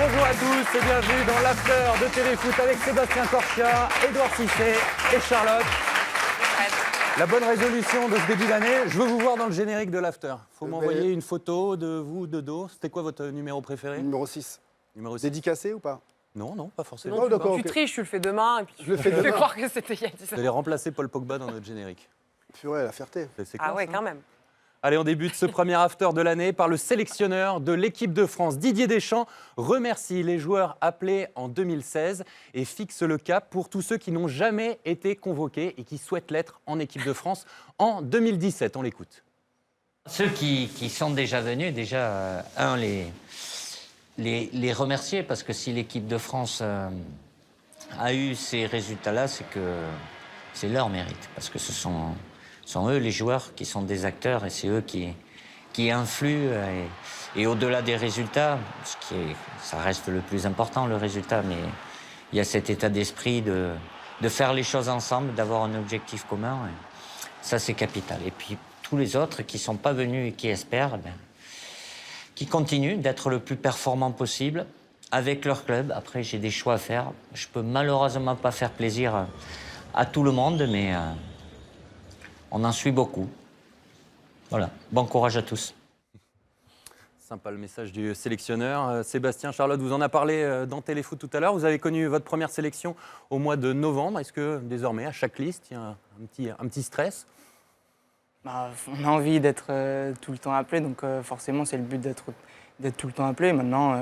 Bonjour à tous et bienvenue dans l'after de Téléfoot avec Sébastien Corchia, Édouard Cissé et Charlotte. La bonne résolution de ce début d'année, je veux vous voir dans le générique de l'after. Il faut m'envoyer une photo de vous de dos. C'était quoi votre numéro préféré? Numéro 6. Numéro 6. Dédicacé ou pas? Non, pas forcément. Non, d'accord, Tu ok. triches, tu le fais demain et puis Je le fais tu fais demain. croire que c'était il y a 10 Vous ans. allez remplacer Paul Pogba dans notre générique. Purée, la fierté. C'est Ah classe, ouais, hein. quand même. Allez, on débute ce premier after de l'année par le sélectionneur de l'équipe de France. Didier Deschamps remercie les joueurs appelés en 2016 et fixe le cap pour tous ceux qui n'ont jamais été convoqués et qui souhaitent l'être en équipe de France en 2017. On l'écoute. Ceux qui sont déjà venus, déjà, les remercier, parce que si l'équipe de France a eu ces résultats-là, c'est que c'est leur mérite, parce que ce sont eux les joueurs qui sont des acteurs et c'est eux qui influent. Et au-delà des résultats, ça reste le plus important, le résultat, mais il y a cet état d'esprit de faire les choses ensemble, d'avoir un objectif commun. Et ça, c'est capital. Et puis, tous les autres qui ne sont pas venus et qui espèrent, qui continuent d'être le plus performant possible avec leur club. Après, j'ai des choix à faire. Je peux malheureusement pas faire plaisir à tout le monde, mais on en suit beaucoup. Voilà. Bon courage à tous. Sympa le message du sélectionneur. Sébastien, Charlotte, vous en a parlé dans Téléfoot tout à l'heure. Vous avez connu votre première sélection au mois de novembre. Est-ce que désormais, à chaque liste, il y a un petit stress? On a envie d'être tout le temps appelé, donc forcément c'est le but d'être tout le temps appelé. Maintenant,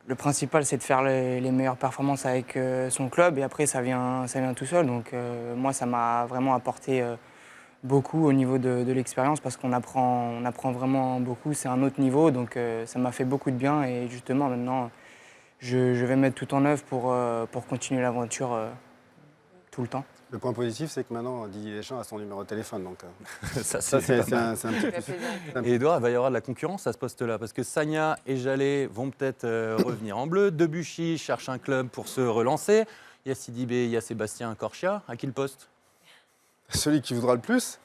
le principal, c'est de faire les meilleures performances avec son club et après ça vient tout seul. Donc moi, ça m'a vraiment apporté beaucoup au niveau de l'expérience parce qu'on apprend vraiment beaucoup. C'est un autre niveau, donc ça m'a fait beaucoup de bien et justement maintenant, je vais mettre tout en œuvre pour continuer l'aventure tout le temps. Le point positif, c'est que maintenant, Didier Deschamps a son numéro de téléphone. Donc, Ça, ça, c'est c'est pas mal. un petit Ça fait plaisir. Et Edouard, il va y avoir de la concurrence à ce poste-là, parce que Sagna et Jallet vont peut-être revenir en bleu. Debuchy cherche un club pour se relancer. Il y a Sidibé, il y a Sébastien Corchia. À qui le poste? celui qui voudra le plus.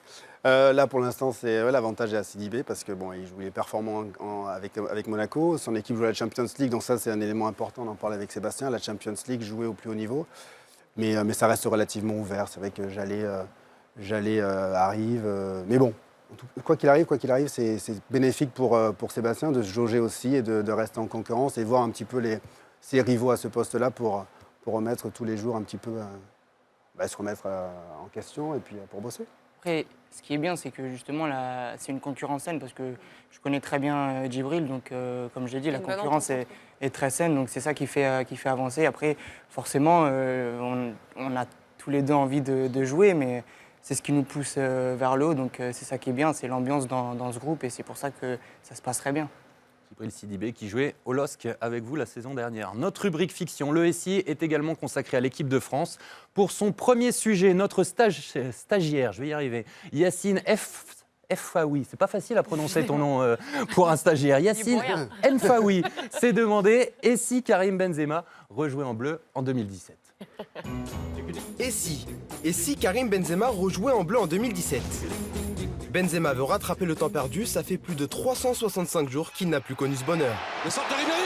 Là, pour l'instant, c'est l'avantage est à Sidibé parce que bon, il joue, il est performant avec Monaco. Son équipe joue la Champions League, donc ça, c'est un élément important. On en parle avec Sébastien. La Champions League jouée au plus haut niveau. Mais ça reste relativement ouvert. C'est vrai que Jallet arrive. Mais bon, quoi qu'il arrive, c'est bénéfique pour Sébastien de se jauger aussi et de rester en concurrence et voir un petit peu ses rivaux à ce poste-là pour remettre tous les jours un petit peu, se remettre en question et puis pour bosser. Après, ce qui est bien, c'est que justement, là, c'est une concurrence saine parce que je connais très bien Djibril. Donc, comme je l'ai dit, la Une bonne concurrence entente. est très saine. Donc, c'est ça qui fait avancer. Après, forcément, on a tous les deux envie de jouer, mais c'est ce qui nous pousse vers le haut. Donc, c'est ça qui est bien, c'est l'ambiance dans ce groupe et c'est pour ça que ça se passe très bien. Djibril Sidibé qui jouait au LOSC avec vous la saison dernière. Notre rubrique fiction, le SI, est également consacrée à l'équipe de France. Pour son premier sujet, notre stagiaire, je vais y arriver, Yacine Faoui, c'est pas facile à prononcer ton nom pour un stagiaire. Yacine Faoui s'est demandé et si Karim Benzema rejouait en bleu en 2017. Et si Karim Benzema rejouait en bleu en 2017? Benzema veut rattraper le temps perdu, ça fait plus de 365 jours qu'il n'a plus connu ce bonheur. Le centre de Ribéry.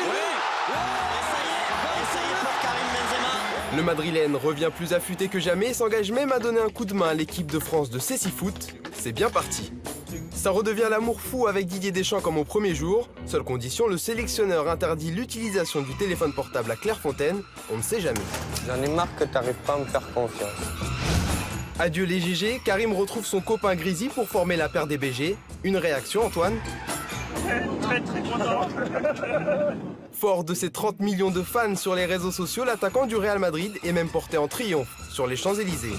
Le Madrilène revient plus affûté que jamais et s'engage même à donner un coup de main à l'équipe de France de Cécifoot. C'est bien parti. Ça redevient l'amour fou avec Didier Deschamps comme au premier jour. Seule condition, le sélectionneur interdit l'utilisation du téléphone portable à Clairefontaine. On ne sait jamais. J'en ai marre que t'arrives pas à me faire confiance. Adieu les GG, Karim retrouve son copain Grisi pour former la paire des BG. Une réaction, Antoine? Très content. Fort de ses 30 millions de fans sur les réseaux sociaux, l'attaquant du Real Madrid est même porté en triomphe sur les Champs-Élysées.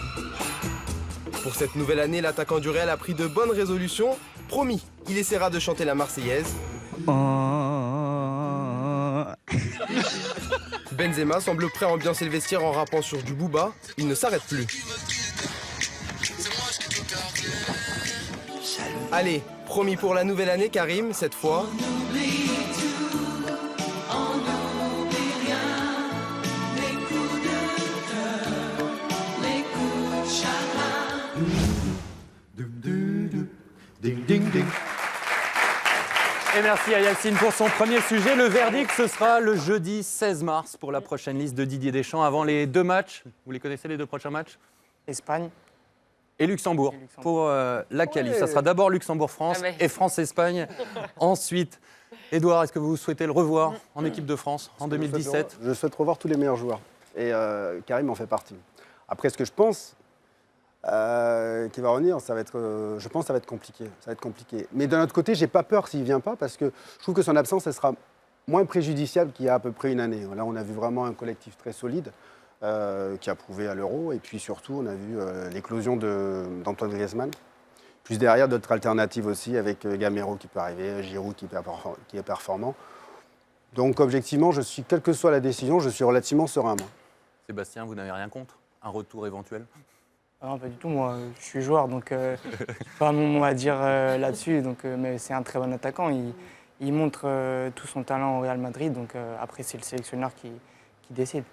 Pour cette nouvelle année, l'attaquant du Real a pris de bonnes résolutions. Promis, il essaiera de chanter la Marseillaise. Benzema semble prêt à ambiancer le vestiaire en rappant sur du Booba. Il ne s'arrête plus. Allez, promis pour la nouvelle année, Karim, cette fois. Et merci à Yacine pour son premier sujet. Le verdict, ce sera le jeudi 16 mars pour la prochaine liste de Didier Deschamps avant les 2 matchs. Vous les connaissez, les 2 prochains matchs? Espagne. Et Luxembourg pour la qualif. Ça sera d'abord Luxembourg-France Ah ouais. et France-Espagne ensuite. Édouard, est-ce que vous souhaitez le revoir en équipe de France en 2017? Je souhaite revoir tous les meilleurs joueurs. Et Karim en fait partie. Après, ce que je pense qu'il va revenir, ça va être, je pense que ça va être compliqué. Ça va être compliqué. Mais d'un autre côté, j'ai pas peur s'il ne vient pas parce que je trouve que son absence, elle sera moins préjudiciable qu'il y a à peu près une année. Là, on a vu vraiment un collectif très solide qui a prouvé à l'Euro. Et puis surtout, on a vu l'éclosion d'Antoine Griezmann. Plus derrière, d'autres alternatives aussi avec Gamero qui peut arriver, Giroud qui est performant. Donc objectivement, quelle que soit la décision, je suis relativement serein. Moi. Sébastien, vous n'avez rien contre un retour éventuel? Ah non, pas du tout. Moi, je suis joueur, donc je pas mon mot à dire là-dessus. Mais c'est un très bon attaquant. Il montre tout son talent au Real Madrid. Donc après, c'est le sélectionneur qui décide.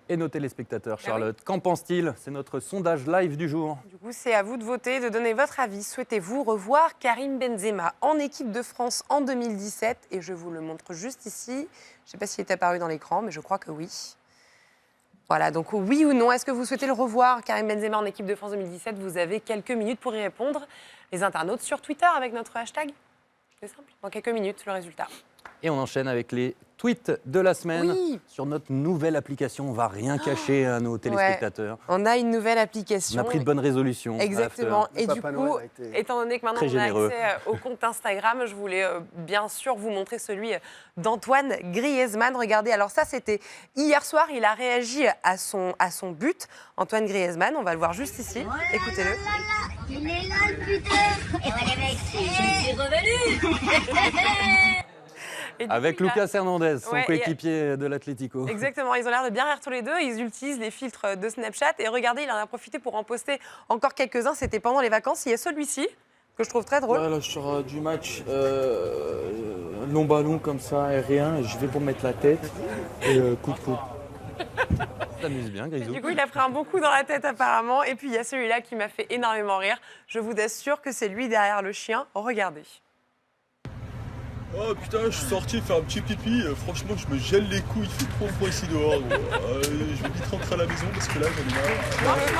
Et nos téléspectateurs, Charlotte, qu'en pense-t-il? C'est notre sondage live du jour. Du coup, c'est à vous de voter, de donner votre avis. Souhaitez-vous revoir Karim Benzema en équipe de France en 2017? Et je vous le montre juste ici. Je ne sais pas s'il est apparu dans l'écran, mais je crois que oui. Voilà, donc oui ou non, est-ce que vous souhaitez le revoir, Karim Benzema, en équipe de France 2017? Vous avez quelques minutes pour y répondre. Les internautes sur Twitter avec notre hashtag. C'est simple. Dans quelques minutes, le résultat. Et on enchaîne avec les tweets de la semaine. Oui. Sur notre nouvelle application, on ne va rien cacher à nos téléspectateurs. On a une nouvelle On application. a pris de bonnes résolutions. Exactement. Et Le du Papa coup, Noël a été étant donné que maintenant très on a généreux. accès au compte Instagram, je voulais bien sûr vous montrer celui d'Antoine Griezmann. Regardez, alors ça c'était hier soir, il a réagi à son but. Antoine Griezmann, on va le voir juste ici. Écoutez-le. Il est là le buteur. Et voilà les mecs, je suis revenu. Et du Avec coup, il a- Lucas Hernandez, son Ouais, et- coéquipier de l'Atlético. Exactement, ils ont l'air de bien rire tous les deux. Ils utilisent les filtres de Snapchat. Et regardez, il en a profité pour en poster encore quelques-uns. C'était pendant les vacances. Il y a celui-ci, que je trouve très drôle. Ouais, là, sur du match, long ballon comme ça, aérien, et je vais pour mettre la tête, et coup de coude. Ça s'amuse bien, Grisou. Du coup, il a pris un bon coup dans la tête apparemment. Et puis, il y a celui-là qui m'a fait énormément rire. Je vous assure que c'est lui derrière le chien. Regardez. Oh putain, je suis sorti faire un petit pipi. Franchement, je me gèle les couilles. Il fait trop froid ici dehors. Gros. Je vais vite rentrer à la maison parce que là, j'en ai marre. Non, mais non.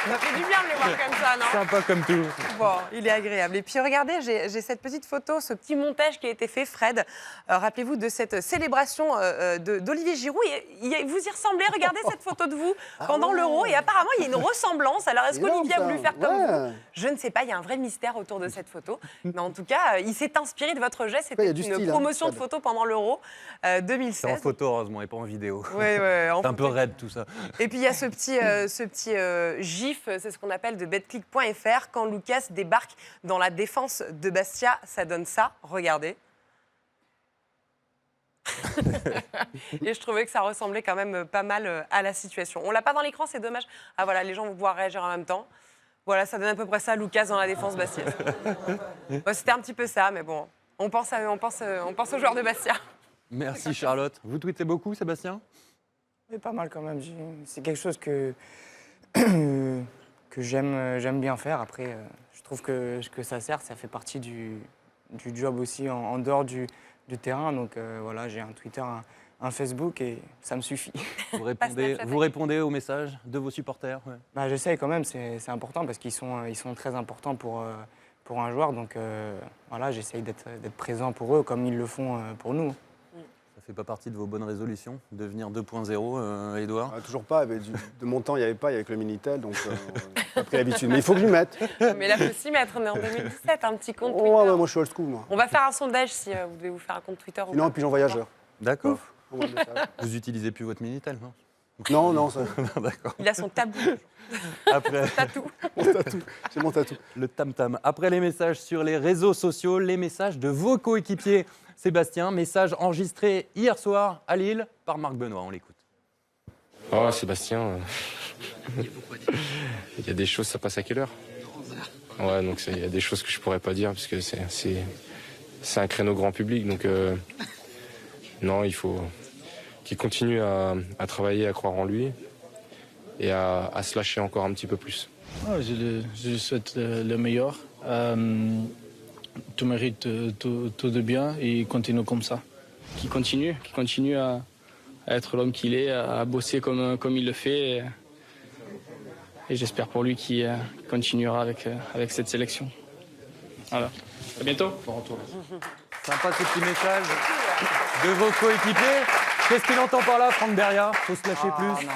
Ça fait du bien de le voir comme ça, non? Sympa comme tout. Bon, il est agréable. Et puis regardez, j'ai cette petite photo, ce petit montage qui a été fait, Fred. Rappelez-vous de cette célébration d'Olivier Giroud. Vous y ressemblez, regardez cette photo de vous pendant l'Euro. Et apparemment, il y a une ressemblance. Alors, est-ce Énorme, qu'Olivier a ça. voulu faire comme Ouais. vous? Je ne sais pas, il y a un vrai mystère autour de cette photo. Mais en tout cas, il s'est inspiré de votre geste. il y C'était a du une style, hein, promotion de Fred. photos pendant l'Euro C'est en 2016. photo, heureusement, et pas en vidéo. Ouais, en C'est un peu photo. raide tout ça. Et puis il y a ce petit gif, c'est ce qu'on appelle de betclic.fr. Quand Lucas débarque dans la défense de Bastia, ça donne ça. Regardez. Et je trouvais que ça ressemblait quand même pas mal à la situation. On l'a pas dans l'écran, c'est dommage. Ah voilà, les gens vont pouvoir réagir en même temps. Voilà, ça donne à peu près ça, Lucas dans la défense Bastia. Bon, c'était un petit peu ça, mais bon, on pense aux joueurs de Bastia. Merci Charlotte. Vous tweetez beaucoup, Sébastien? Mais pas mal quand même. C'est quelque chose que j'aime bien faire. Après, je trouve que ça sert, ça fait partie du job aussi en dehors du terrain. Donc voilà, j'ai un Twitter, un Facebook et ça me suffit. Vous répondez aux messages de vos supporters? Ouais. Bah, j'essaye quand même, c'est important parce qu'ils sont très importants pour un joueur. Donc voilà, j'essaye d'être présent pour eux comme ils le font pour nous. Ça fait pas partie de vos bonnes résolutions, devenir 2.0, Édouard? Toujours pas. De mon temps, il n'y avait pas, il y avait que le Minitel, donc j'ai pris l'habitude. Mais il faut que je lui mette. Mais là, faut s'y mettre. On est en 2017, un petit compte Oh, Twitter. ouais, moi, je suis old school, moi. On va faire un sondage si vous devez vous faire un compte Twitter ou Non, pas. pigeon voyageur. D'accord. Envoie le message. Vous utilisez plus votre Minitel, non? Non, non, ça... D'accord. Il a son tabou, Après, tatou. mon tatou. J'ai mon tatou. le tam-tam. Après les messages sur les réseaux sociaux, les messages de vos coéquipiers. Sébastien, message enregistré hier soir à Lille par Marc Benoît. On l'écoute. Oh, Sébastien, il y a des choses, ça passe à quelle heure? Ouais, donc il y a des choses que je pourrais pas dire parce que c'est un créneau grand public. Donc non, il faut qu'il continue à travailler, à croire en lui et à se lâcher encore un petit peu plus. Je lui souhaite le meilleur. tu mérites tout de bien et continue comme ça. Qui continue à être l'homme qu'il est, à bosser comme il le fait. Et j'espère pour lui qu'il continuera avec cette sélection. Voilà. À bientôt. Bon retour. Sympa ce petit message de vos coéquipiers. Qu'est-ce qu'il entend par là, Franck Beria? Faut se lâcher plus.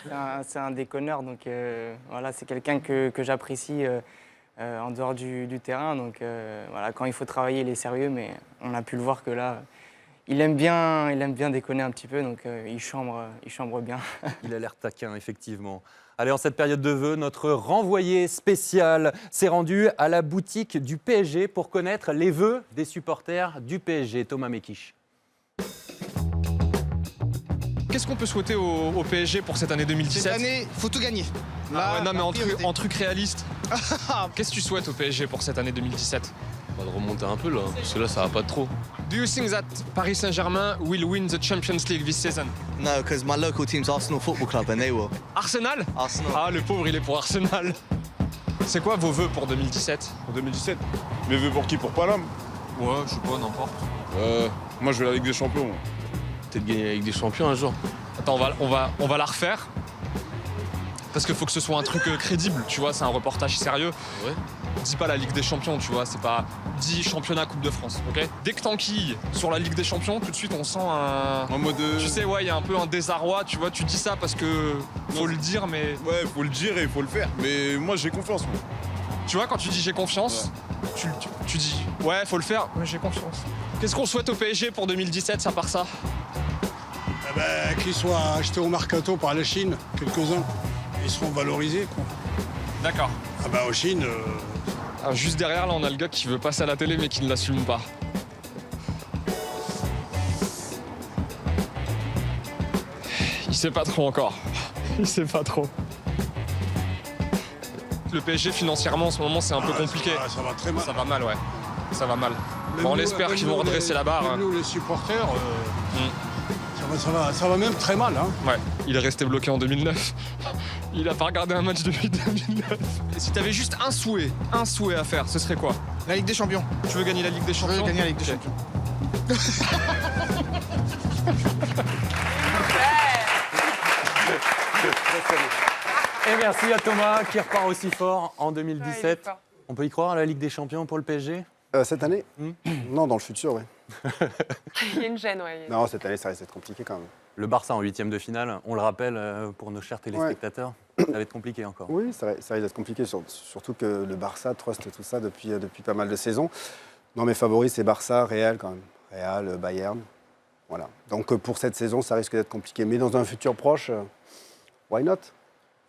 Non. C'est un déconneur, donc voilà, c'est quelqu'un que j'apprécie en dehors du terrain. Donc voilà, quand il faut travailler, il est sérieux, mais on a pu le voir que là, il aime bien déconner un petit peu, donc il chambre bien. Il a l'air taquin, effectivement. Allez, en cette période de vœux, notre renvoyé spécial s'est rendu à la boutique du PSG pour connaître les vœux des supporters du PSG. Thomas Mekisch. Qu'est-ce qu'on peut souhaiter au PSG pour cette année 2017? Cette année, faut tout gagner. Là, non, mais en truc réaliste. Qu'est-ce que tu souhaites au PSG pour cette année 2017? On va remonter un peu là, parce que là ça va pas trop. Do you think that Paris Saint-Germain will win the Champions League this season? No, because my local team's Arsenal Football Club and they will. Arsenal? Arsenal. Ah, le pauvre, il est pour Arsenal. C'est quoi vos vœux pour 2017? En 2017. Mes vœux pour qui? Pour Paname? Ouais, je sais pas, n'importe. Moi je vais la Ligue des Champions. Peut-être gagner avec des champions un jour. Attends, on va la refaire. Parce qu'il faut que ce soit un truc crédible, tu vois, c'est un reportage sérieux. Ouais. Dis pas la Ligue des Champions, tu vois, c'est pas 10 championnats Coupe de France, ok? Dès que t'enquilles sur la Ligue des Champions, tout de suite on sent un... En mode... Tu sais, ouais, il y a un peu un désarroi, tu vois, tu dis ça parce que faut le dire, mais... Ouais, faut le dire et faut le faire. Mais moi j'ai confiance, moi. Tu vois, quand tu dis j'ai confiance, tu dis ouais, faut le faire, mais j'ai confiance. Qu'est-ce qu'on souhaite au PSG pour 2017, ça part ça? Qu'ils soient achetés au mercato par la Chine, quelques-uns. Ils seront valorisés, quoi. D'accord. Ah bah en Chine... Alors, juste derrière, là, on a le gars qui veut passer à la télé, mais qui ne l'assume pas. Il sait pas trop encore. Il sait pas trop. Le PSG, financièrement, en ce moment, c'est un peu compliqué. Ça va très mal. Ça va mal, ouais. Ça va mal. Même Bon, on nous, espère même qu'ils vont nous, redresser la barre. Même nous, les supporters, ça va même très mal. Hein. Ouais, il est resté bloqué en 2009. Il a pas regardé un match depuis 2009. Et si t'avais juste un souhait à faire, ce serait quoi? La Ligue des Champions. Tu veux gagner la Ligue des Champions? Je veux gagner la Ligue des Champions. Et merci à Thomas qui repart aussi fort en 2017. Ouais, fort. On peut y croire à la Ligue des Champions pour le PSG? Cette année Non, dans le futur, oui. Il y a une gêne, ouais. Non, cette année, ça risque d'être compliqué quand même. Le Barça en huitième de finale, on le rappelle pour nos chers téléspectateurs, ça va être compliqué encore. Oui, ça risque d'être compliqué, surtout que le Barça truste tout ça depuis pas mal de saisons. Non, mes favoris, c'est Barça, Real quand même. Real, Bayern. Voilà. Donc pour cette saison, ça risque d'être compliqué. Mais dans un futur proche, why not?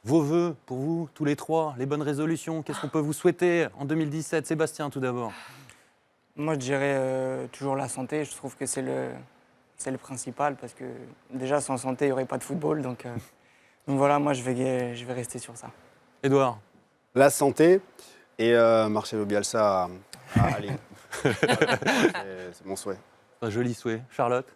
Vos vœux pour vous, tous les trois, les bonnes résolutions, qu'est-ce qu'on peut vous souhaiter en 2017? Sébastien, tout d'abord. Moi, je dirais toujours la santé. Je trouve que c'est le principal parce que déjà, sans santé, il n'y aurait pas de football. Donc voilà, moi, je vais rester sur ça. Édouard? La santé et Marcelo Bielsa à Lille. C'est mon souhait. Un joli souhait. Charlotte?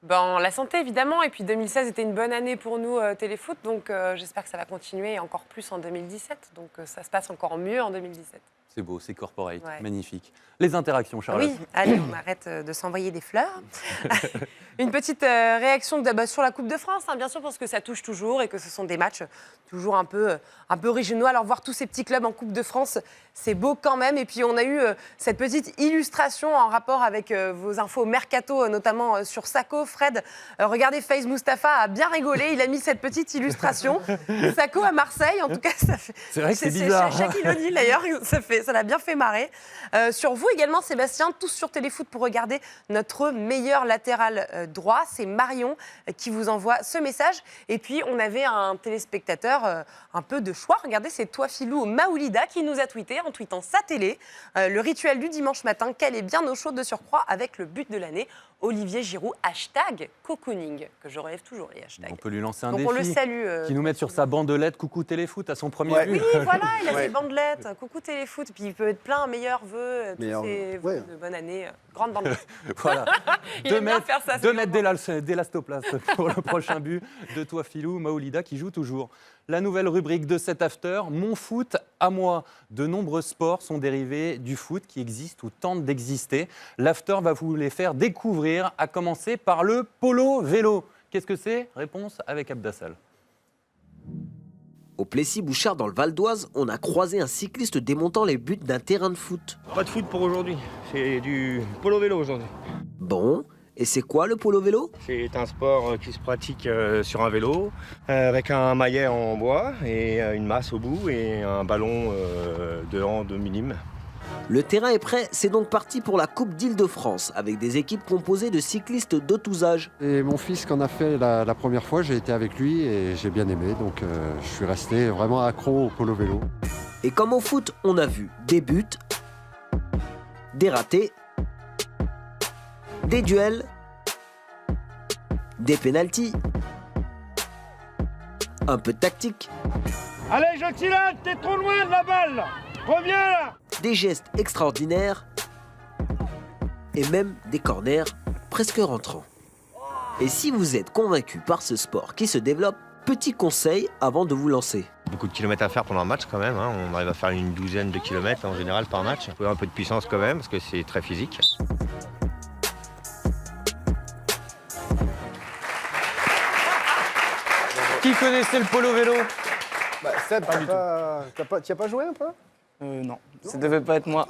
Ben, la santé, évidemment. Et puis 2016 était une bonne année pour nous, Téléfoot. Donc j'espère que ça va continuer encore plus en 2017. Donc ça se passe encore mieux en 2017. C'est beau, c'est corporate, Ouais. magnifique. Les interactions, Charlotte? Oui, allez, on arrête de s'envoyer des fleurs. Une petite réaction sur la Coupe de France, hein, bien sûr, parce que ça touche toujours et que ce sont des matchs toujours un peu régionaux. Alors, voir tous ces petits clubs en Coupe de France, c'est beau quand même. Et puis, on a eu cette petite illustration en rapport avec vos infos mercato, notamment sur Sako. Fred, regardez, FaZe Mustapha a bien rigolé. Il a mis cette petite illustration. Sako à Marseille, en tout cas, ça fait... C'est vrai que c'est bizarre. C'est Shaquille O'Neal, d'ailleurs, ça l'a bien fait marrer. Sur vous également, Sébastien, tous sur Téléfoot pour regarder notre meilleur latéral droit. C'est Marion qui vous envoie ce message. Et puis, on avait un téléspectateur un peu de choix. Regardez, c'est toi, Philou Maoulida, qui nous a tweeté en tweetant sa télé. Le rituel du dimanche matin, qu'elle est bien au chaud de surcroît avec le but de l'année. Olivier Giroud, hashtag cocooning, que je relève toujours les hashtags. On peut lui lancer un Donc défi. on le salue. Qui nous mette sur sa bandelette Coucou Téléfoot à son premier Oui, but. voilà, il a Ouais. ses bandelettes. Coucou Téléfoot. et puis il peut être plein, meilleurs vœux, tous Meilleurs ces vœux, vœux ouais. de bonne année, grande bande. Voilà. Il 2 aime bien mètres, faire ça, 2 c'est mètres vraiment. d'élastoplast pour le prochain but de toi, Philou. Maoulida qui joue toujours. La nouvelle rubrique de cet after, Mon foot à moi. De nombreux sports sont dérivés du foot qui existe ou tentent d'exister. L'after va vous les faire découvrir, à commencer par le polo vélo. Qu'est-ce que c'est? Réponse avec Abdassal. Au Plessis-Bouchard, dans le Val d'Oise, on a croisé un cycliste démontant les buts d'un terrain de foot. Pas de foot pour aujourd'hui, c'est du polo vélo aujourd'hui. Bon, et c'est quoi le polo vélo? C'est un sport qui se pratique sur un vélo, avec un maillet en bois et une masse au bout et un ballon de hand minime. Le terrain est prêt, c'est donc parti pour la Coupe d'Île-de-France, avec des équipes composées de cyclistes de tous âges. Et mon fils qu'en a fait la première fois, j'ai été avec lui et j'ai bien aimé, donc je suis resté vraiment accro au polo vélo. Et comme au foot, on a vu des buts, des ratés, des duels, des pénaltys, un peu de tactique. Allez, Jotilane, t'es trop loin de la balle. Reviens là. Des gestes extraordinaires et même des corners presque rentrants. Et si vous êtes convaincu par ce sport qui se développe, petit conseil avant de vous lancer. Beaucoup de kilomètres à faire pendant un match quand même, hein. On arrive à faire une douzaine de kilomètres en général par match. Il faut un peu de puissance quand même parce que c'est très physique. Qui connaissait le polo vélo? Bah, Seb, t'y as pas joué un peu? Non, ça devait pas être moi.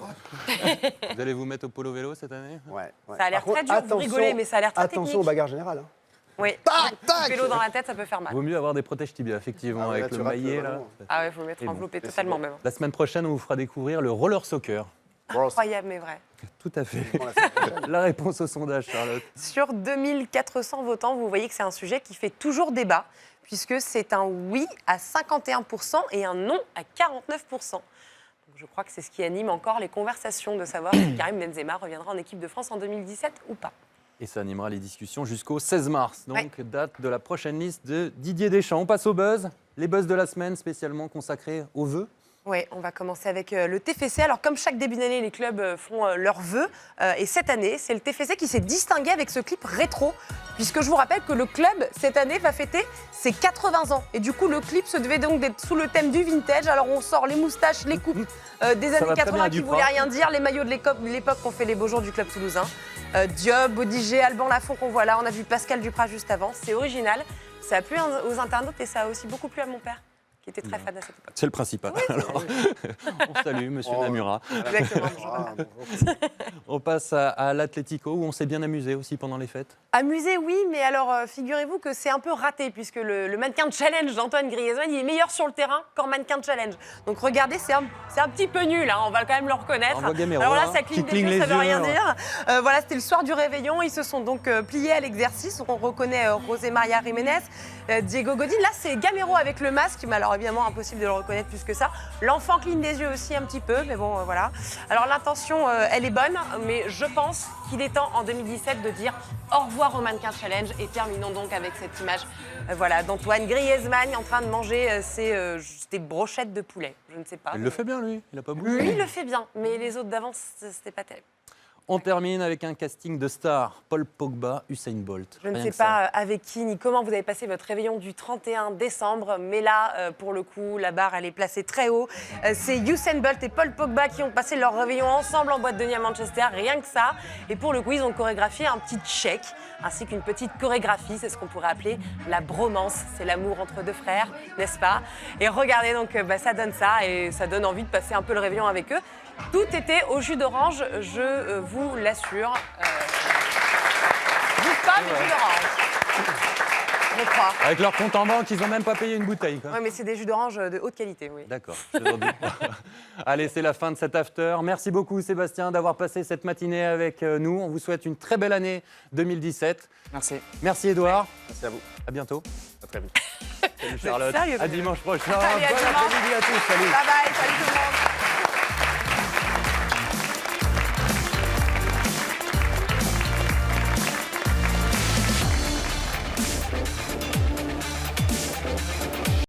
Vous allez vous mettre au polo vélo cette année? Ouais. Ça a l'air très dur, vous rigolez, mais ça a l'air très Attention aux technique. bagarres générales. Hein. Oui, tac vélo dans la tête, ça peut faire mal. Vaut mieux avoir des protèges tibias, effectivement, Ah ouais, avec là, le tu rates maillet. le Là. ballon. Ah ouais, il faut le mettre Et bon. enveloppé totalement même. La semaine prochaine, on vous fera découvrir le roller soccer. Incroyable, mais vrai. Tout à fait. La réponse au sondage, Charlotte. Sur 2400 votants, vous voyez que c'est un sujet qui fait toujours débat, puisque c'est un oui à 51% et un non à 49%. Donc je crois que c'est ce qui anime encore les conversations de savoir si Karim Benzema reviendra en équipe de France en 2017 ou pas. Et ça animera les discussions jusqu'au 16 mars, donc date de la prochaine liste de Didier Deschamps. On passe au buzz. Les buzz de la semaine spécialement consacrés aux vœux. Oui, on va commencer avec le TFC. Alors, comme chaque début d'année, les clubs font leurs vœux. Et cette année, c'est le TFC qui s'est distingué avec ce clip rétro. Puisque je vous rappelle que le club, cette année, va fêter ses 80 ans. Et du coup, le clip se devait donc d'être sous le thème du vintage. Alors, on sort les moustaches, les coupes des années 80 qui ne voulaient rien dire, les maillots de l'époque qu'on fait les beaux jours du club toulousain. Diop, Bodiger, Alban Lafont qu'on voit là. On a vu Pascal Duprat juste avant. C'est original. Ça a plu aux internautes et ça a aussi beaucoup plu à mon père, qui était très fan à cette époque. C'est le principal. Alors, on salue Monsieur Namura. Exactement. On passe à l'Atlético, où on s'est bien amusé aussi pendant les fêtes. Amusé, oui, mais alors figurez-vous que c'est un peu raté, puisque le mannequin challenge d'Antoine Griezmann, il est meilleur sur le terrain qu'en mannequin challenge. Donc regardez, c'est un petit peu nul, hein, on va quand même le reconnaître. On voit Gamero, alors là, hein, ça qui cligne des cligne yeux, ça les veut rien yeux, dire. Voilà, c'était le soir du réveillon, ils se sont donc pliés à l'exercice. On reconnaît José Maria Jiménez, Diego Godin. Là, c'est Gamero avec le masque, mais alors évidemment, impossible de le reconnaître plus que ça. L'enfant cligne des yeux aussi un petit peu, mais bon, voilà. Alors l'intention, elle est bonne, mais je pense qu'il est temps en 2017 de dire au revoir au mannequin challenge et terminons donc avec cette image voilà, d'Antoine Griezmann en train de manger des brochettes de poulet. Je ne sais pas. Il le fait bien, lui. Il n'a pas bougé. Lui, il le fait bien, mais les autres d'avant, c'était pas terrible. On termine avec un casting de stars. Paul Pogba, Usain Bolt. Je ne Rien sais que ça. pas avec qui ni comment vous avez passé votre réveillon du 31 décembre, mais là, pour le coup, la barre, elle est placée très haut. C'est Usain Bolt et Paul Pogba qui ont passé leur réveillon ensemble en boîte de nuit à Manchester, rien que ça. Et pour le coup, ils ont chorégraphié un petit check, ainsi qu'une petite chorégraphie, c'est ce qu'on pourrait appeler la bromance. C'est l'amour entre deux frères, n'est-ce pas? Et regardez, donc ça donne ça, et ça donne envie de passer un peu le réveillon avec eux. Tout était au jus d'orange, je vous l'assure. Dites pas, mais jus d'orange. Je crois. Avec leur compte en banque, ils n'ont même pas payé une bouteille. Oui, mais c'est des jus d'orange de haute qualité, oui. D'accord. je n'en doute pas. Allez, c'est la fin de cet after. Merci beaucoup, Sébastien, d'avoir passé cette matinée avec nous. On vous souhaite une très belle année 2017. Merci. Merci, Edouard. Merci à vous. À bientôt. À très vite. Salut, Charlotte. Sérieux, À dimanche prochain. Allez, à Bon dimanche. après-midi à tous. Salut. Bye bye, salut tout le monde.